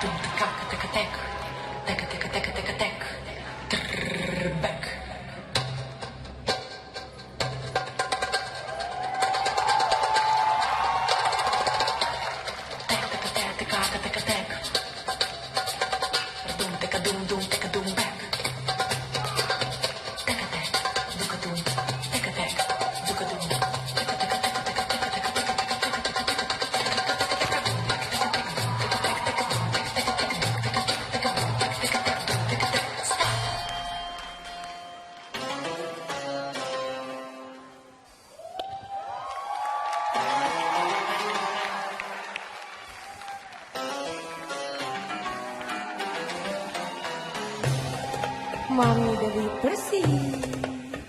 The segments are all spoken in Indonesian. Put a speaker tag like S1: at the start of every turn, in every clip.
S1: Dum tek tek tek tek tek tek tek tek tek terbek. Tek tek tek tek tek tek tek. Dum tek dum bek. Tek tek dum tek tek dum tek tek.
S2: Mami dari Persik.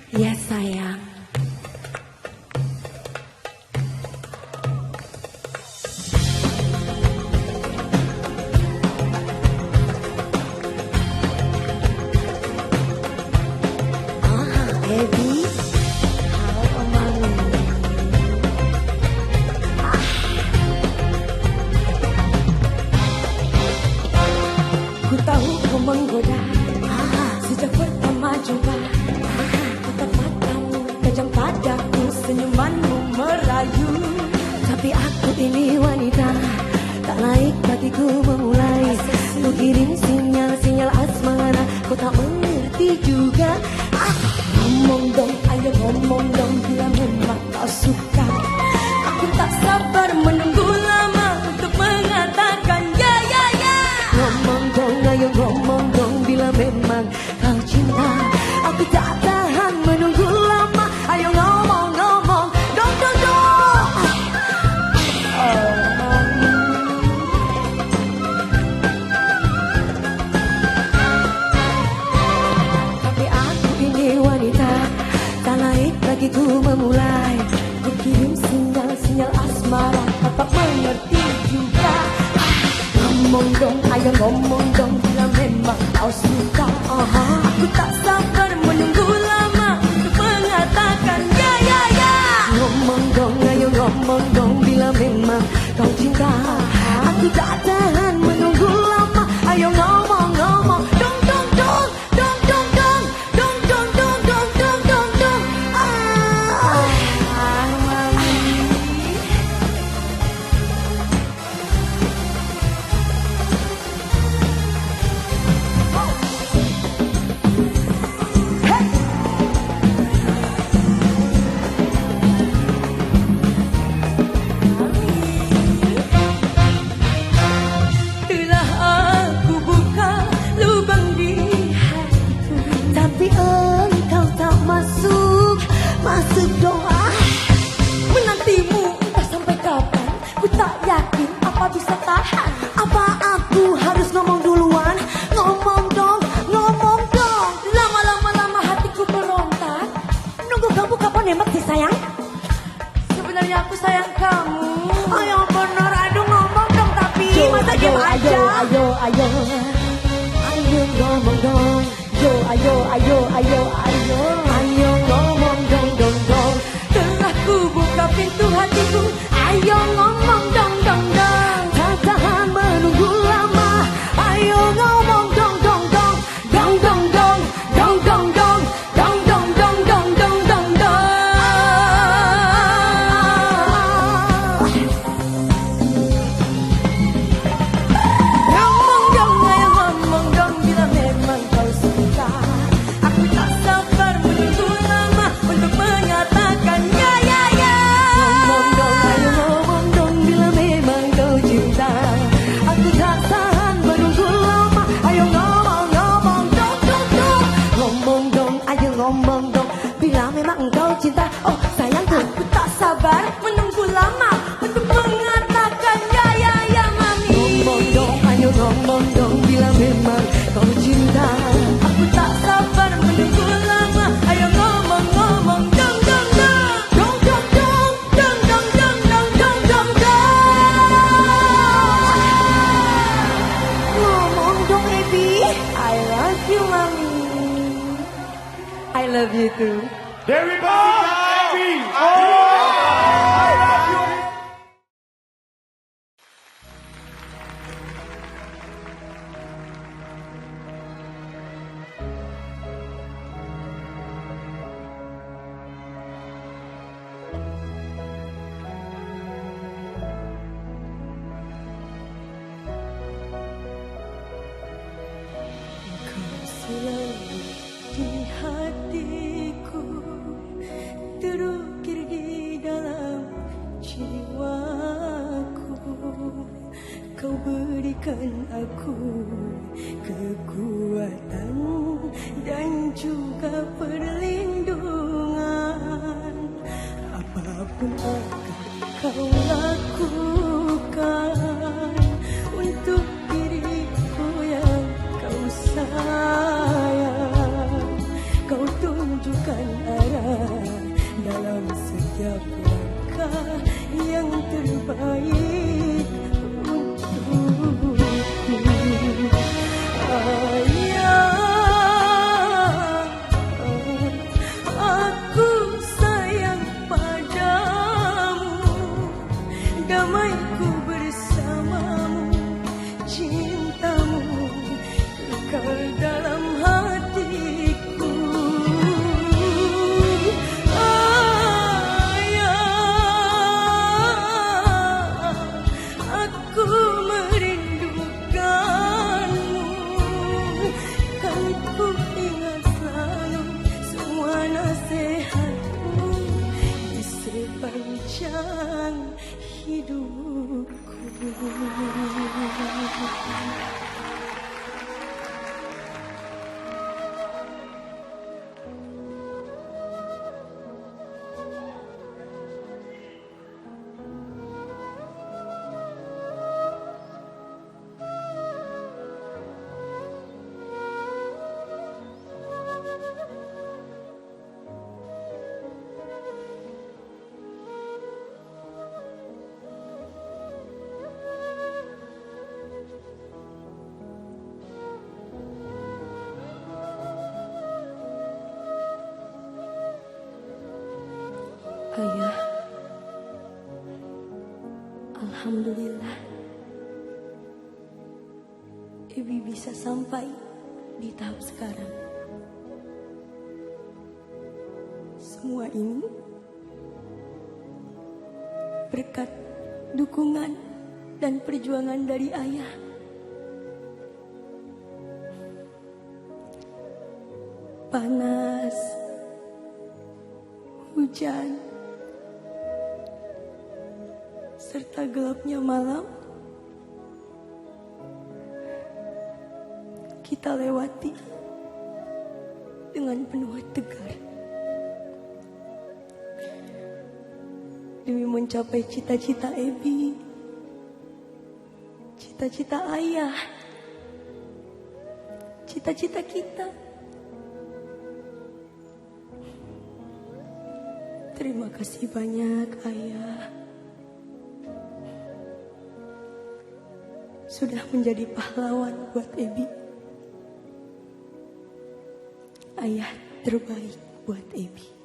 S2: Ya sayang. Baby, halo Mami. Ku tahu kau menggoda. Sejak pertama jumpa, tatap matamu tajam padaku, senyumanmu merayu. Tapi aku ini wanita, tak laik bagiku memulai. Ku kirim sinyal-sinyal asmara, kau tak mengerti juga. Ngomong dong, ayo ngomong dong, bila memang kau suka. Aku tak sabar menunggu lama untuk mengatakan ya ya ya. Ngomong dong, ayo ngomong dong, bila memang kau cinta. Aku tak tahan menunggu lama. Ayo ngomong, ngomong, dong, dong, dong. Tapi aku ini wanita, tak laik bagiku memulai. Ku kirim sinyal-sinyal asmara, tak mengerti juga. Ngomong dong, ayo ngomong dong, bila memang kau suka. Aku tak sabar menunggu lama untuk mengatakan ya ya ya. Ngomong dong, ayo ngomong dong, bila memang kau cinta. Aku tak tahan menunggu lama. Ayo ngomong, ngomong, dong dong dong, dong dong dong, dong dong dong, dong dong dong dong. Telah aku buka lubang di hatiku, tapi engkau tak masuk, masuk doa. Menantimu entah sampai kapan, ku tak yakin apa bisa tahan. Apa aku harus ngomong duluan? Ngomong dong, ngomong dong. Lama-lama hatiku berontak. Nunggu kamu kapan nembak sih sayang? Sebenarnya aku sayang kamu. Ayo bener, aduh ngomong dong, tapi masa diam aja. Ayo ngomong dong. Ayo ngomong dong, dong, dong. Telah ku buka pintu hatiku. Ayo ngomong dong, dong, dong. Tak tahan menunggu lama. Ayo ngomong dong, dong, dong. Dong, dong, dong. Dong, dong, dong. Dong, dong, dong, dong, dong, dong, dong. Ngomong dong, ayo ngomong dong, bila memang kau suka. Aku tak sabar menunggu lama untuk menyatakan ya ya ya. Ngomong dong, ayo ngomong dong, bila memang kau cinta. Aku tak tahan menunggu lama. Ayo ngomong, ngomong dong, dong, dong. Ngomong dong, ayo ngomong dong, bila memang kau cinta. Oh sayangku, aku tak sabar menunggu lama untuk mengatakan ya ya ya mami. Ngomong dong, ayo ngomong dong, bila memang kau cinta. Aku tak sabar menunggu lama. Ayo ngomong, ngomong dong, dong, dong. Dong, dong, dong. Dong, dong, dong, dong, dong, dong, dong. Ngomong dong, Ebi. I love you, mami. I love you too.
S3: Dewi Persik, I love you.
S2: Kau berikan aku kekuatan dan juga perlindungan. Apapun akan kau lakukan untuk diriku yang kau sayang. Kau tunjukkan arah dalam setiap langkah yang terbaik untukku. Ayah, aku sayang padamu, damaiku bersamamu, cintamu kekal dalam hatiku. Sepanjang hidupku. Ayah, alhamdulillah, Ebi bisa sampai di tahap sekarang. Semua ini berkat dukungan dan perjuangan dari ayah. Panas, hujan, serta gelapnya malam, kita lewati dengan penuh tegar demi mencapai cita-cita Ebi, cita-cita ayah, cita-cita kita. Terima kasih banyak ayah, sudah menjadi pahlawan buat Ebi. Ayah terbaik buat Ebi.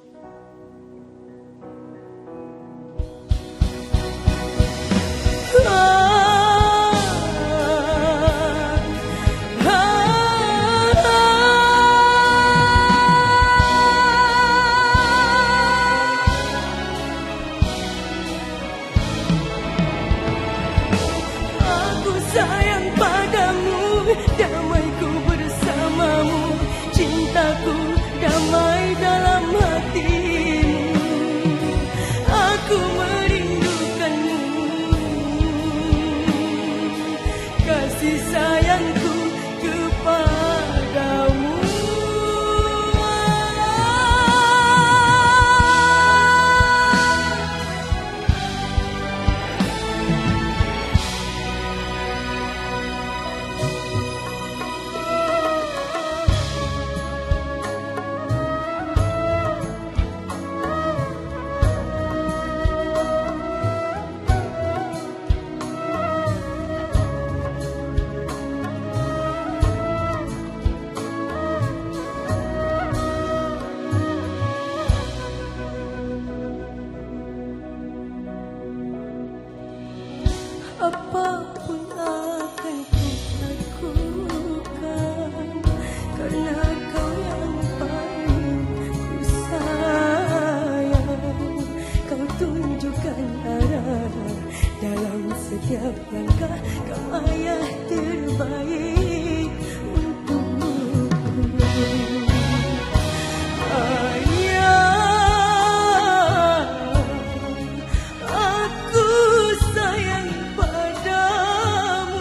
S2: Sayang padamu, damaiku bersamamu, cintaku damai dalam hatimu. Aku merindukanmu, kasih sayangku kepadamu. Apapun akan ku lakukan, karena kau yang paling ku sayang. Kau tunjukkan arah dalam setiap langkah, kau ayah terbaik untukku. Ayah, aku sayang padamu,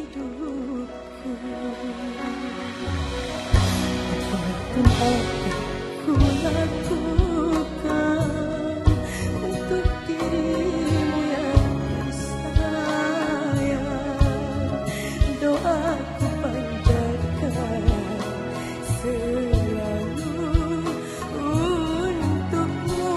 S2: hidupku. Apapun akan ku lakukan untuk dirimu yang tersayang. Doaku panjatkan selalu untukmu.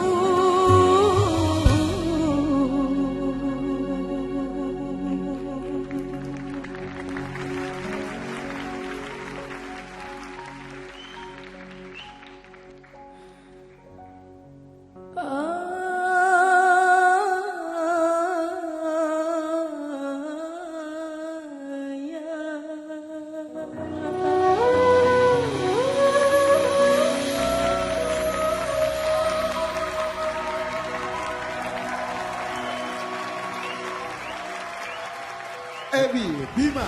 S4: Ebi Bima.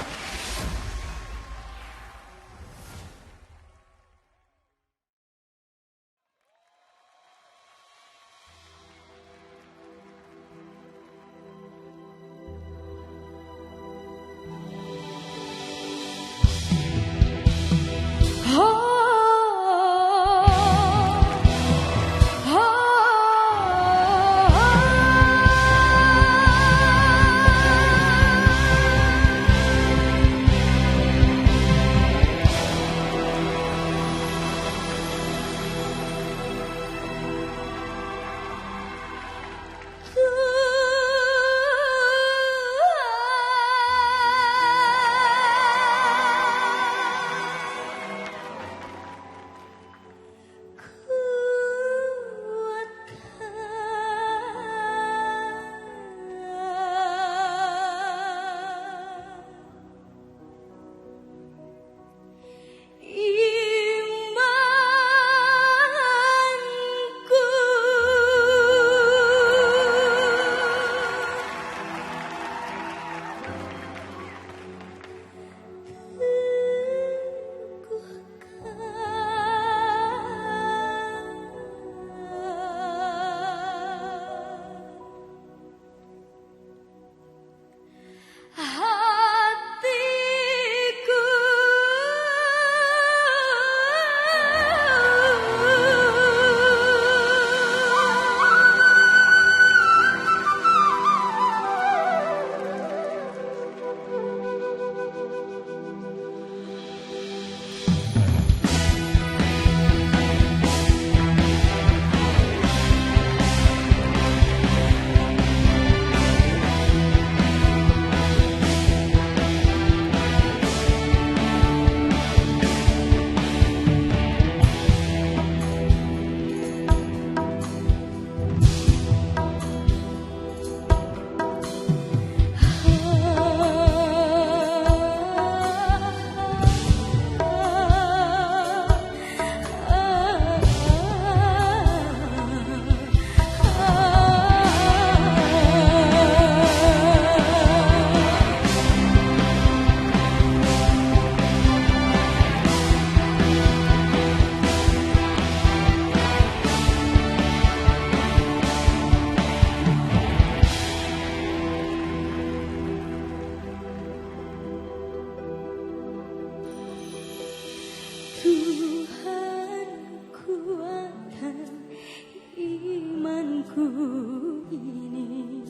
S4: Ini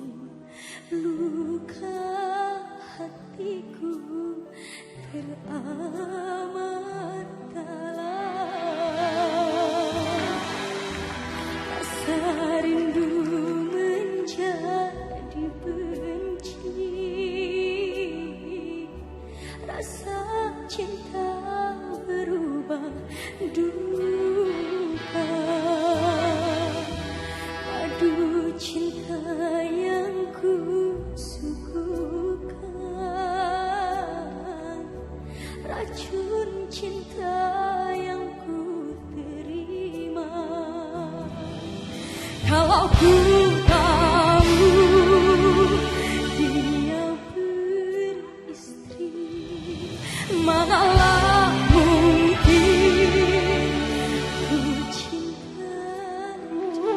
S4: luka hatiku teramat dalam, rasa rindu menjadi benci, rasa cinta berubah duka. Padu cinta yang ku suguhkan, racun cinta yang ku terima. Kalau ku tahu dia beristri, manalah mungkin ku cinta dia.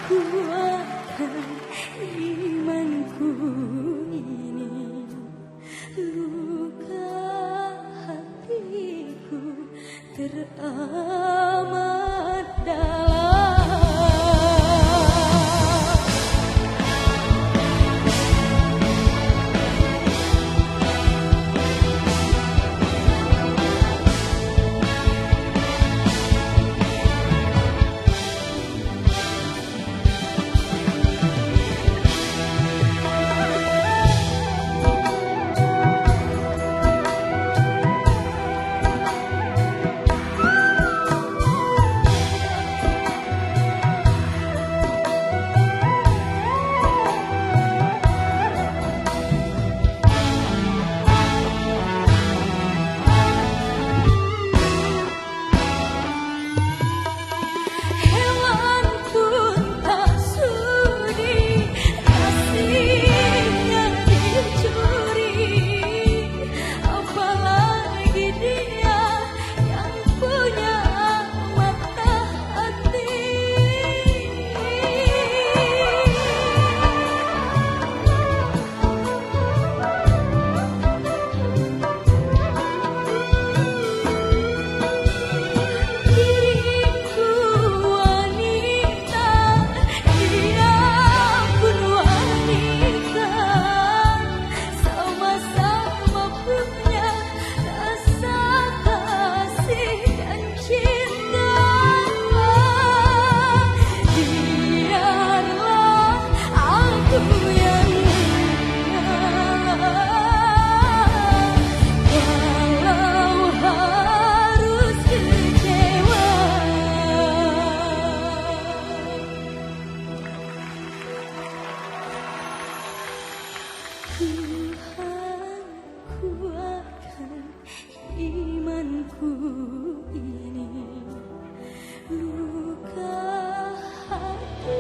S4: Tuhan kuatkan imanku. Tuhan kuatkan imanku ini, luka hatiku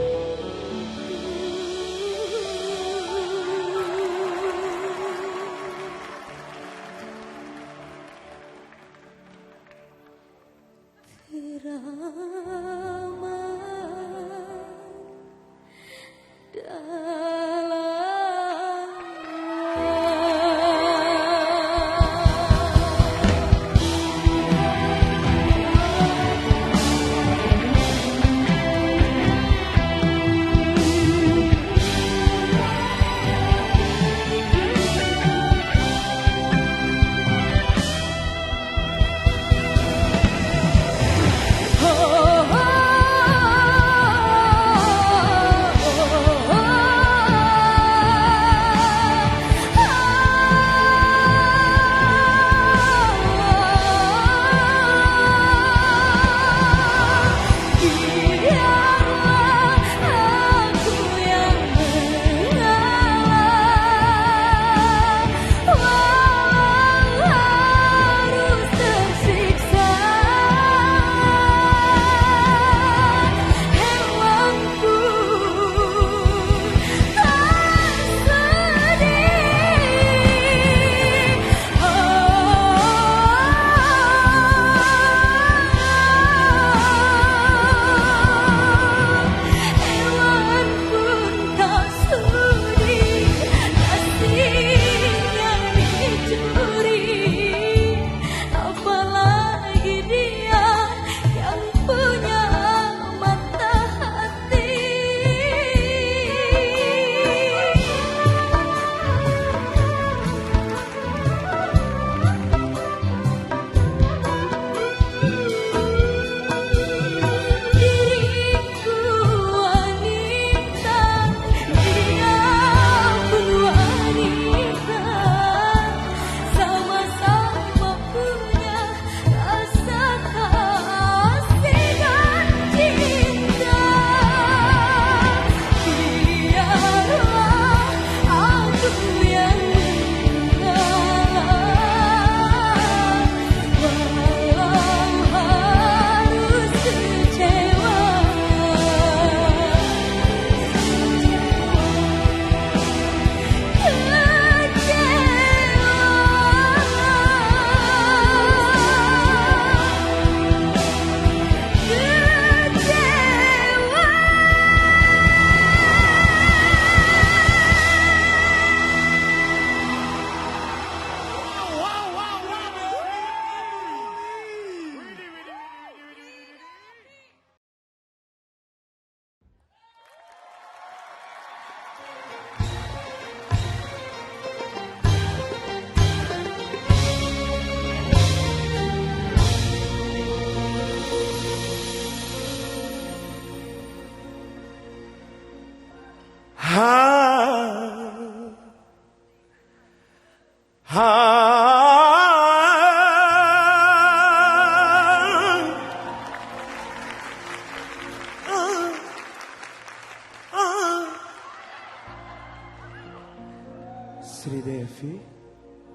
S3: Sri Devi,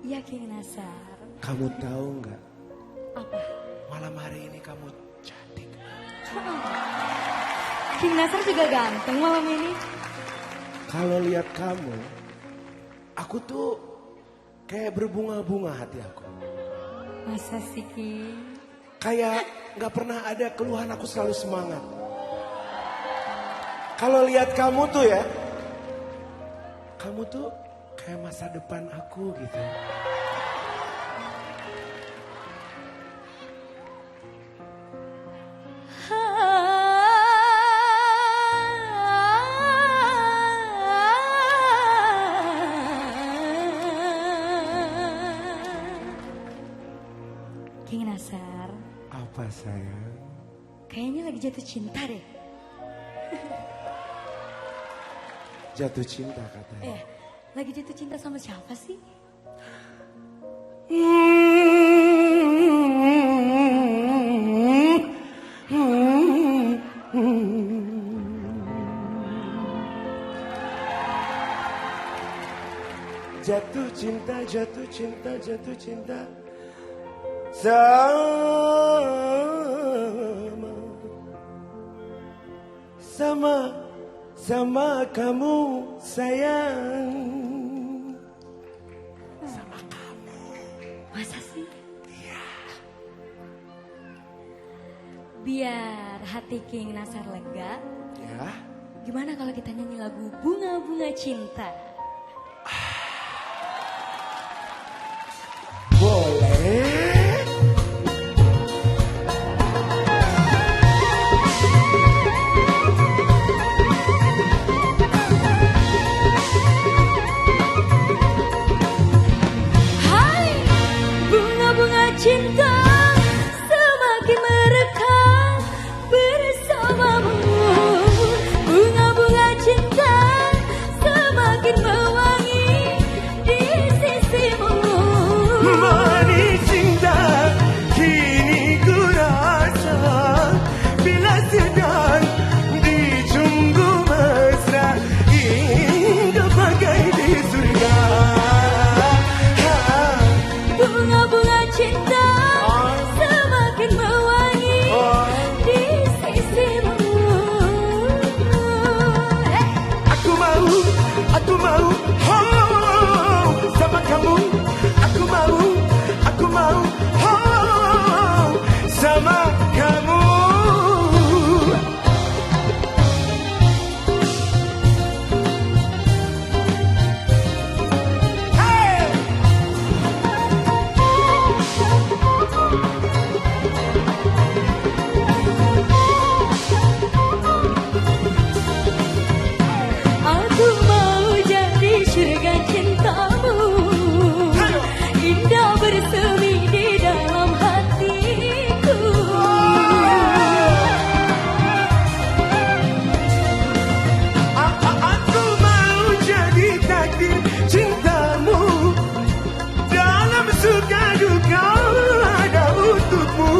S4: Ya King Nasar.
S3: kamu tahu nggak?
S4: Apa?
S3: Malam hari ini kamu cantik.
S4: King Nasar juga ganteng malam ini.
S3: Kalau lihat kamu, aku tuh kayak berbunga-bunga hati aku.
S4: Masa sih King?
S3: Kayak nggak pernah ada keluhan, aku selalu semangat. Kalau lihat kamu tuh ya, kamu tuh kayak masa depan aku gitu.
S4: King Nasar,
S3: Apa sayang?
S4: kayaknya lagi jatuh cinta deh.
S3: Jatuh cinta katanya.
S4: Lagi jatuh cinta sama siapa sih?
S3: jatuh cinta, jatuh cinta, jatuh cinta sama kamu sayang. Sama kamu.
S4: Masa sih? Iya. Biar hati King Nasar lega,
S3: Ya.
S4: gimana kalau kita nyanyi lagu Bunga-Bunga Cinta?
S3: Boleh.
S4: Hai, bunga-bunga cinta semakin merekah bersamamu. Bunga-bunga cinta semakin mewangi di sisimu.
S3: Manis cinta kini ku rasa bila sedang dijunggu mesra indah bagai di surga.
S4: Bunga-bunga cinta semakin mewangi di sisimu.
S3: Aku mau, oh, sama kamu. Aku mau, oh, sama kamu. Hey!
S4: Aku mau jadi surga cintamu, indah bersemi di dalam hatiku.
S3: Aku mau jadi takdir cintamu, dalam suka duka ada untukmu.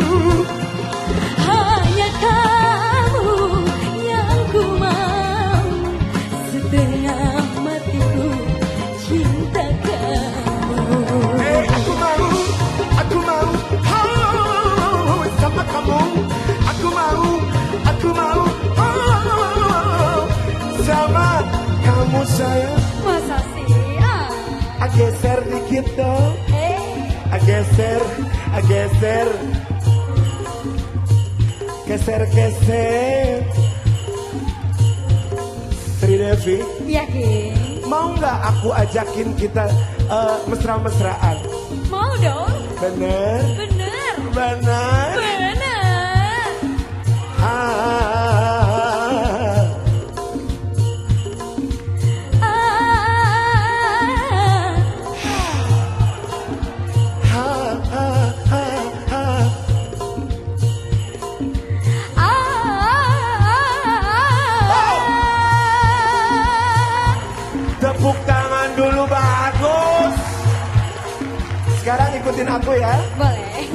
S4: Hanya kamu yang ku mau, setengah matiku cinta kamu.
S3: Aku mau, oh, sama kamu. Aku mau, oh, sama kamu sayang.
S4: Masa sih?
S3: Geser dikit dong. Geser. Geser. Sri Devi,
S4: Ya King,
S3: mau nggak aku ajakin kita mesra-mesraan?
S4: mau dong?
S3: Bener?
S4: Bener,
S3: Bener?
S4: bener.
S3: Ah. Tepuk tangan dulu, bagus. Sekarang ikutin aku ya.
S4: Boleh.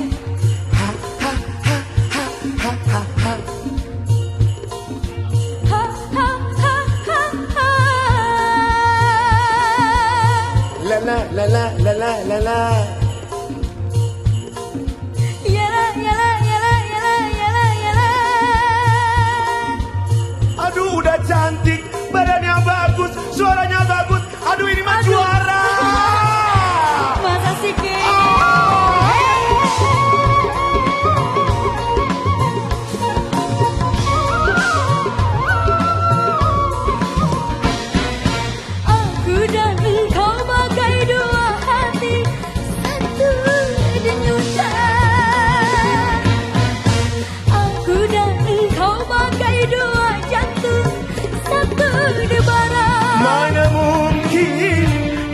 S3: La la la la la la la la. Aduh, udah cantik, badannya bagus, suaranya bagus. Aduh, ini mah juara.
S4: Masa sih King? Aku dan engkau bagai dua hati, satu denyutan. Aku dan engkau bagai dua jantung, satu debaran.
S3: Mana mungkin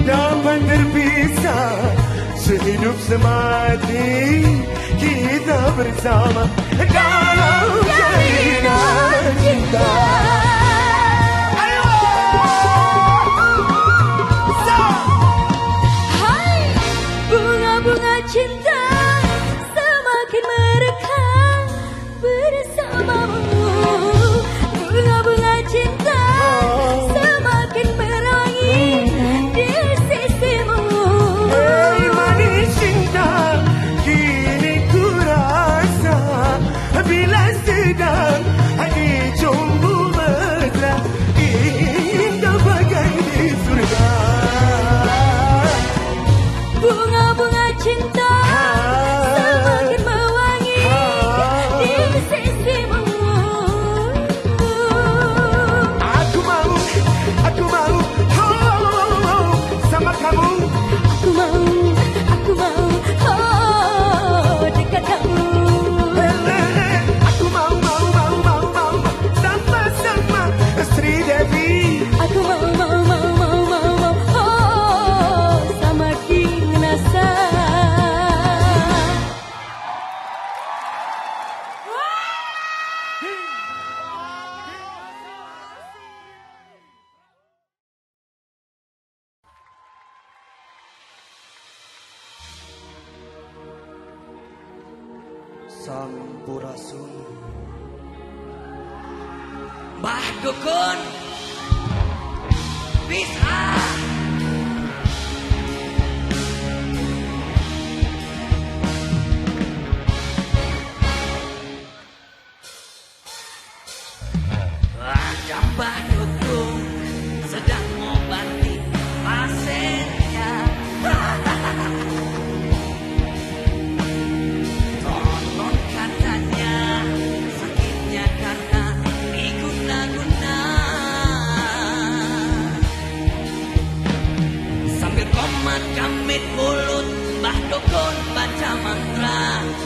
S3: dapat terpisah, sehidup semati kita bersama dalam jalinan cinta.
S4: Hai, bunga-bunga cinta semakin merekah bersamamu. Bunga-bunga cinta semakin merangi di sisimu.
S5: Sampurasun. Mbah Dukun bisa. Ada Mbah Dukun sedang ngobati pasiennya. Konon katanya sakitnya karena diguna-guna. Sambil komat kamit mulut, Mbah Dukun baca mantra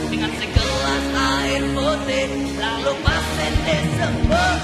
S5: dengan segelas air putih, lalu pasien disembuh.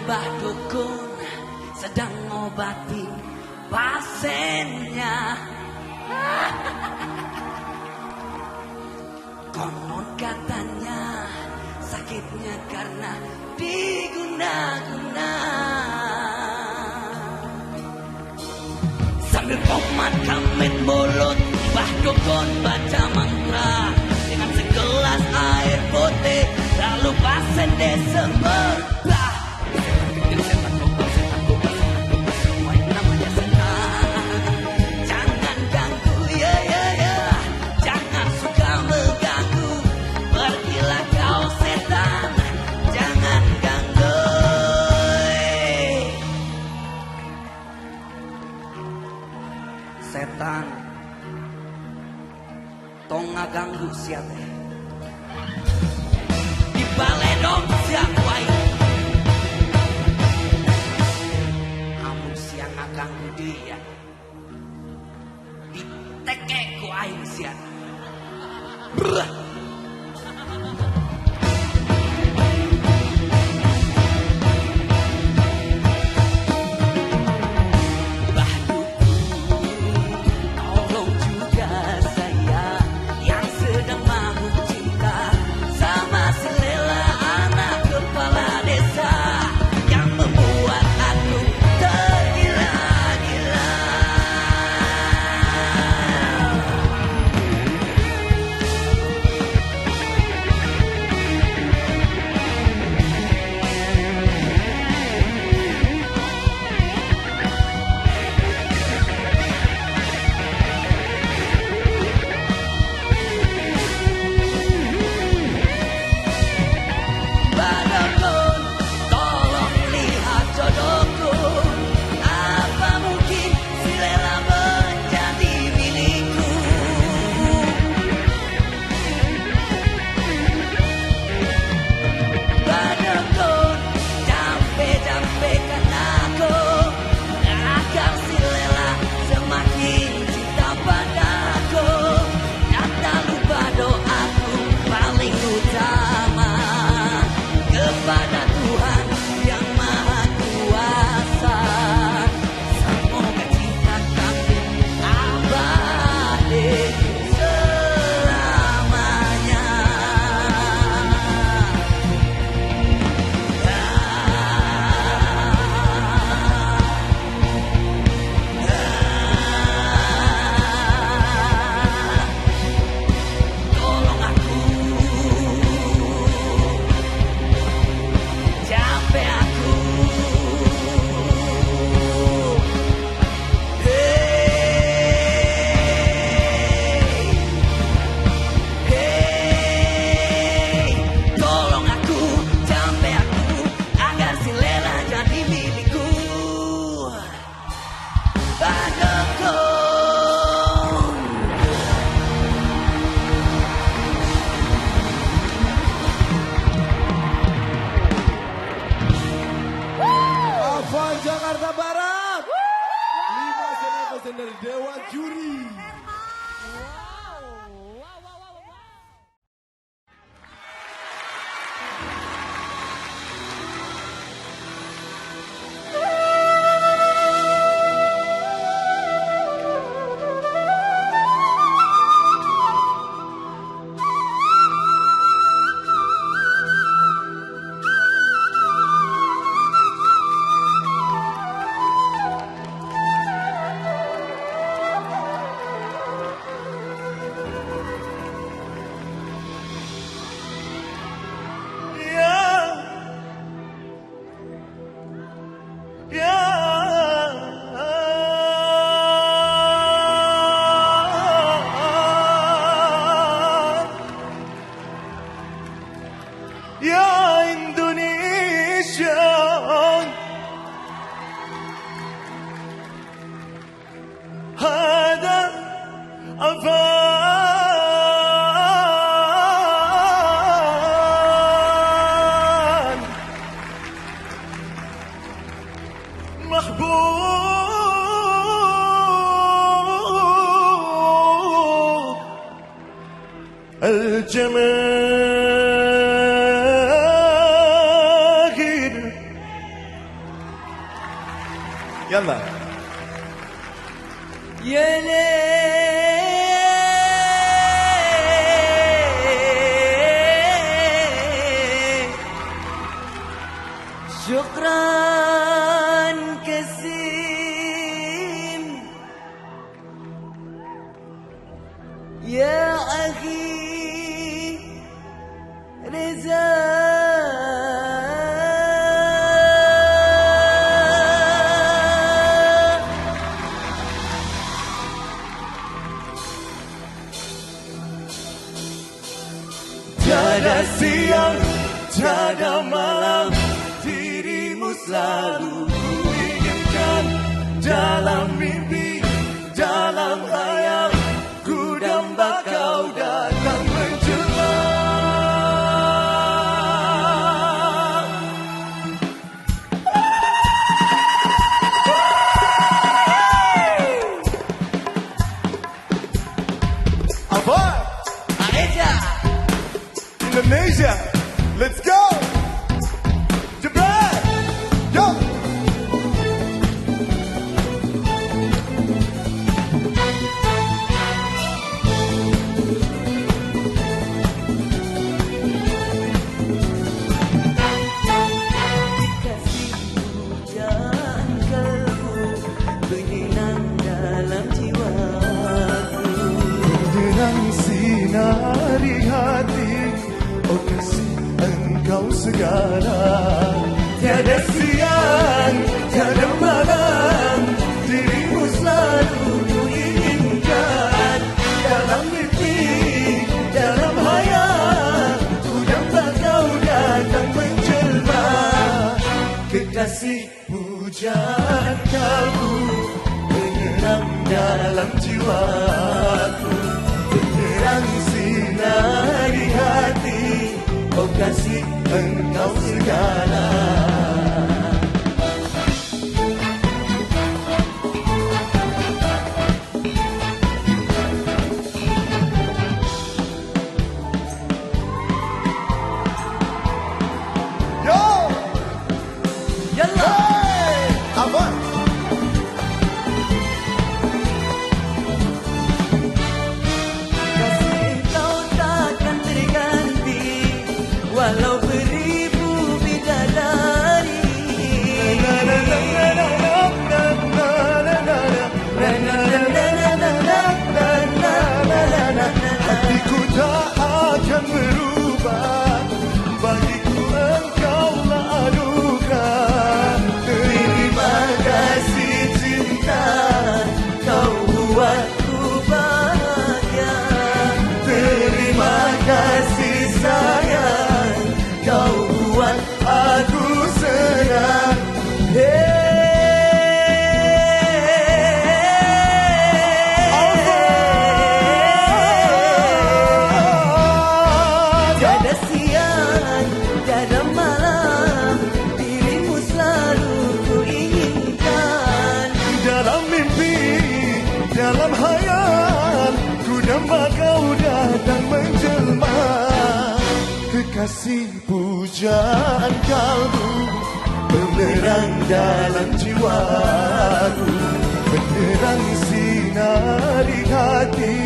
S5: Mbah Dukun sedang ngobati pasiennya. Konon katanya sakitnya karena diguna-guna. Sambil komat kamit mulut, Mbah Dukun baca mantra dengan segelas air putih, lalu pasien disembuh. Setan tong ngaganggu sia teh di baledog sia kuai amun sia ngaganggu dia diteke ku aing sia brah.
S3: الجماهير. يلا
S2: يا ليل شكرا كثير يا أخي رزا.
S3: Tiada siang, tiada malam, dirimu selalu kuinginkan. Dalam mimpi, dalam hayal, ku damba kau datang menjelma. Apa?
S5: Aja.
S3: Indonesia, let's go! Jebret! Yo!
S2: Kasih hujan kalbu menyenang dalam jiwaku.
S3: Terang sinari hati, oh kasih engkau segala. Tiada siang, tiada malam, dirimu selalu kuinginkan. Dalam mimpi, dalam hayal, ku damba kau datang menjelma. Kekasih pujian kalbu menyenang dalam jiwaku. Terang sinari hati, oh kasih engkau segala. Yo!
S2: Yalla.
S3: Hey! Apa?
S2: Kasih engkau takkan terganti walau beribu bidadari.
S3: Hatiku tak akan berubah, bagiku engkaulah anugerah. Terima kasih cinta, kau buatku bahagia. Terima kasih sayang, kau buat aku senang.
S2: Tiada siang, tiada malam, dirimu selalu kuinginkan.
S3: Dalam mimpi, dalam hayal, ku damba kau datang menjelma. Kekasih pujaan kalbu menerang dalam jiwaku. Menerang sinari hati,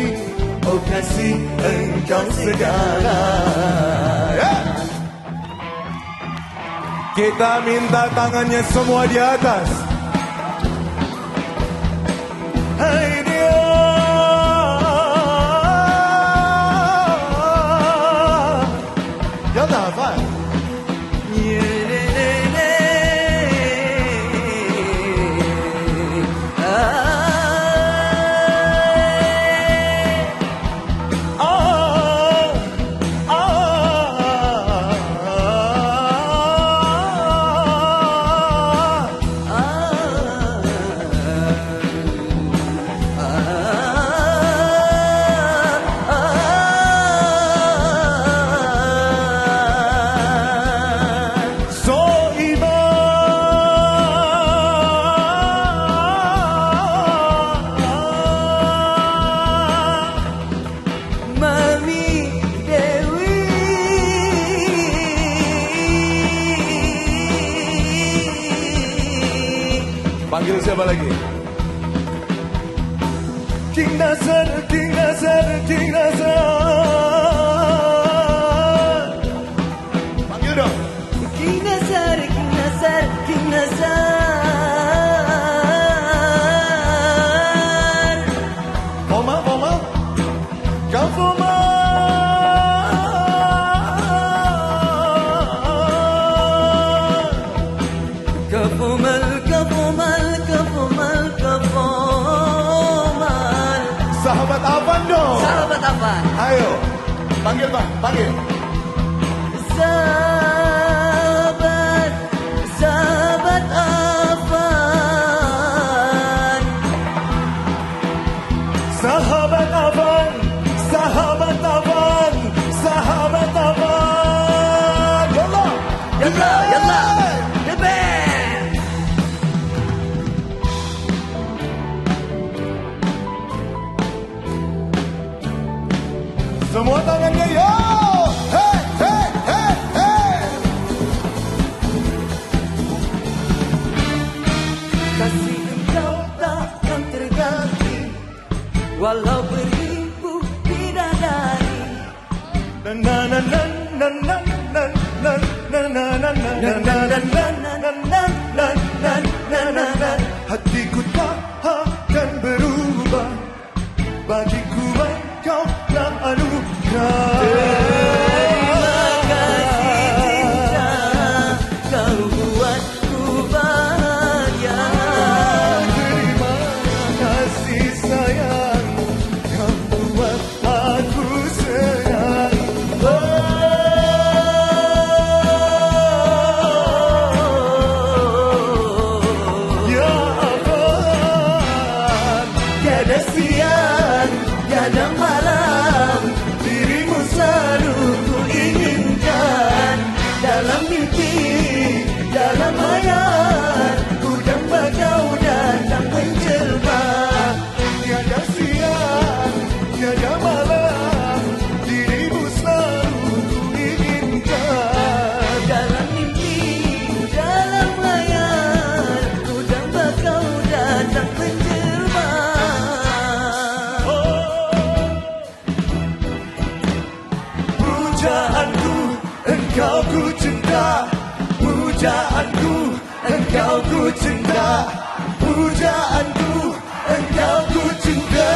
S3: oh kasih engkau segala. Kita minta tangannya semua di atas. Hai dia, ya tak apa. Panggil siapa lagi? King Nasar, King Nasar, King Nasar. Panggil dong.
S2: King Nasar, King Nasar, King Nasar.
S3: Foma, Foma. Kau Foma.
S2: Kafumal, kafumal, kafumal, kafumal.
S3: Sahabat Afan dong.
S2: Sahabat apa?
S3: Ayo. Panggil Bang, panggil.
S2: Sahabat, sahabat Afan.
S3: Sahabat Afan, sahabat Afan, sahabat Afan. Yallah.
S2: Yalla, yalla. The band.
S3: Semua tangannya yo. Hey, hey, hey, hey.
S2: Kasih engkau takkan terganti, walau beribu bidadari.
S3: Na na na na na na na na na na na na na. Hatiku tak akan berubah, bagiku engkau lah anugerah.
S2: Terima kasih cinta, kau buatku bahagia.
S3: Terima kasih sayang, kau buat aku senang. Ya Afan,
S2: Tiada siang, tiada malam, dirimu selalu ku inginkan. Dalam mimpi, dalam hayal, ku jumpa kau datang menjelma.
S3: tiada siang, tiada malam, dirimu selalu ku inginkan.
S2: Dalam mimpi, dalam hayal, ku jumpa kau datang menjelma.
S3: Pujaanku, engkau ku cinta. Pujaanku, engkau ku cinta. Pujaanku, engkau ku cinta.